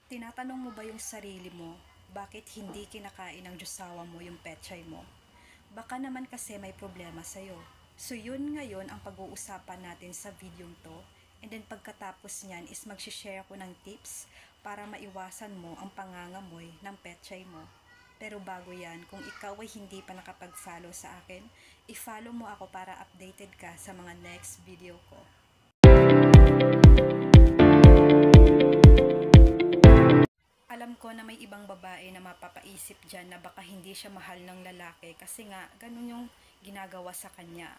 Tinatanong mo ba yung sarili mo, bakit hindi kinakain ng josawa mo yung pechay mo? Baka naman kasi may problema sa'yo. So yun ngayon ang pag-uusapan natin sa video to. And then pagkatapos niyan is mag-share ako ng tips para maiwasan mo ang pangangamoy ng pechay mo. Pero bago yan, kung ikaw ay hindi pa nakapag-follow sa akin, i-follow mo ako para updated ka sa mga next video ko. Alam ko na may ibang babae na mapapaisip dyan na baka hindi siya mahal ng lalaki kasi nga ganun yung ginagawa sa kanya.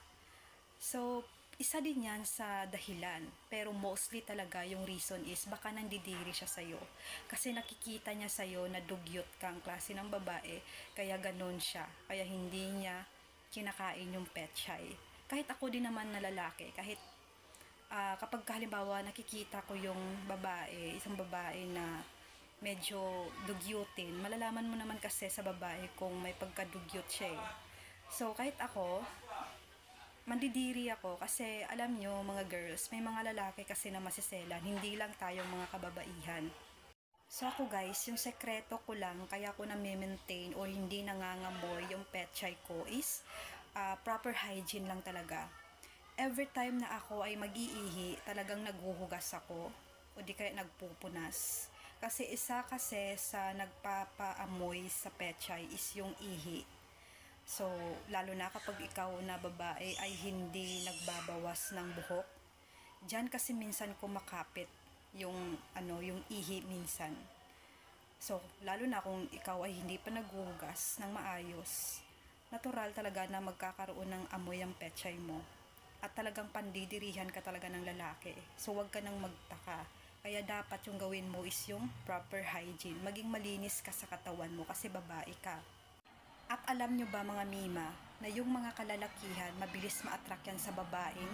So, isa din yan sa dahilan. Pero mostly talaga yung reason is baka nandidiri siya sa'yo. Kasi nakikita niya sa'yo na dugyot kang klase ng babae, kaya ganun siya. Kaya hindi niya kinakain yung pechay. Kahit ako din naman na lalaki, kahit kapag halimbawa nakikita ko yung babae, isang babae na medyo dugyutin, malalaman mo naman kasi sa babae kung may pagkadugyot siya eh. So kahit ako, mandidiri ako kasi alam nyo mga girls, may mga lalaki kasi na masiselan, hindi lang tayong mga kababaihan. So ako guys, yung sekreto ko lang kaya ko na-maintain o hindi nangangamoy yung pechay ko is proper hygiene lang talaga. Every time na ako ay mag-iihi, talagang naghuhugas ako o di kaya nagpupunas. Kasi isa kasi sa nagpapaamoy sa pechay is yung ihi. So, lalo na kapag ikaw na babae ay hindi nagbabawas ng buhok, diyan kasi minsan kumakapit yung ihi minsan. So, lalo na kung ikaw ay hindi pa naghuhugas ng maayos, natural talaga na magkakaroon ng amoy ang pechay mo. At talagang pandidirihan ka talaga ng lalaki. So, wag ka nang magtaka. Kaya dapat yung gawin mo is yung proper hygiene. Maging malinis ka sa katawan mo kasi babae ka. At alam nyo ba mga mima, na yung mga kalalakihan, mabilis ma-attract yan sa babaeng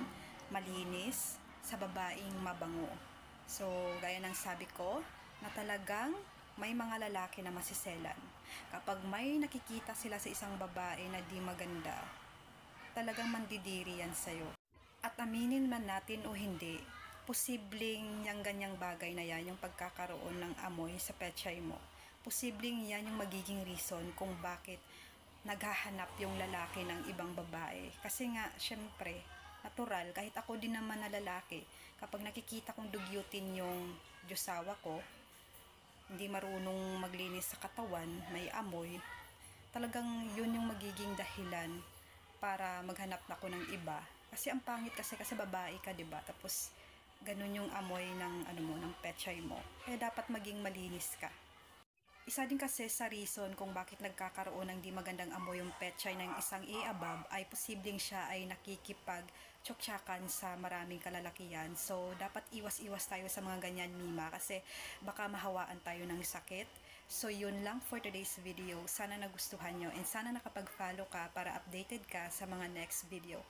malinis, sa babaeng mabango. So, gaya ng sabi ko, na talagang may mga lalaki na masiselan. Kapag may nakikita sila sa isang babae na di maganda, talagang mandidiri yan sa'yo. At aminin man natin o hindi, posibleng yung ganyang bagay na yan, yung pagkakaroon ng amoy sa pechay mo, posibleng yan yung magiging reason kung bakit naghahanap yung lalaki ng ibang babae. Kasi nga, syempre, natural, kahit ako din naman na lalaki, kapag nakikita kong dugyutin yung josawa ko, hindi marunong maglinis sa katawan, may amoy, talagang yun yung magiging dahilan para maghanap na ako ng iba. Kasi ang pangit kasi babae ka, 'di ba? Tapos ganun yung amoy ng ng pechay mo. Kaya dapat maging malinis ka. Isa din kasi sa reason kung bakit nagkakaroon ng di magandang amoy yung pechay ng isang above ay posibleng siya ay nakikipag tsoktsakan sa maraming kalalakihan. So, dapat iwas-iwas tayo sa mga ganyan mima kasi baka mahawaan tayo ng sakit. So, yun lang for today's video. Sana nagustuhan nyo and sana nakapag-follow ka para updated ka sa mga next video ko.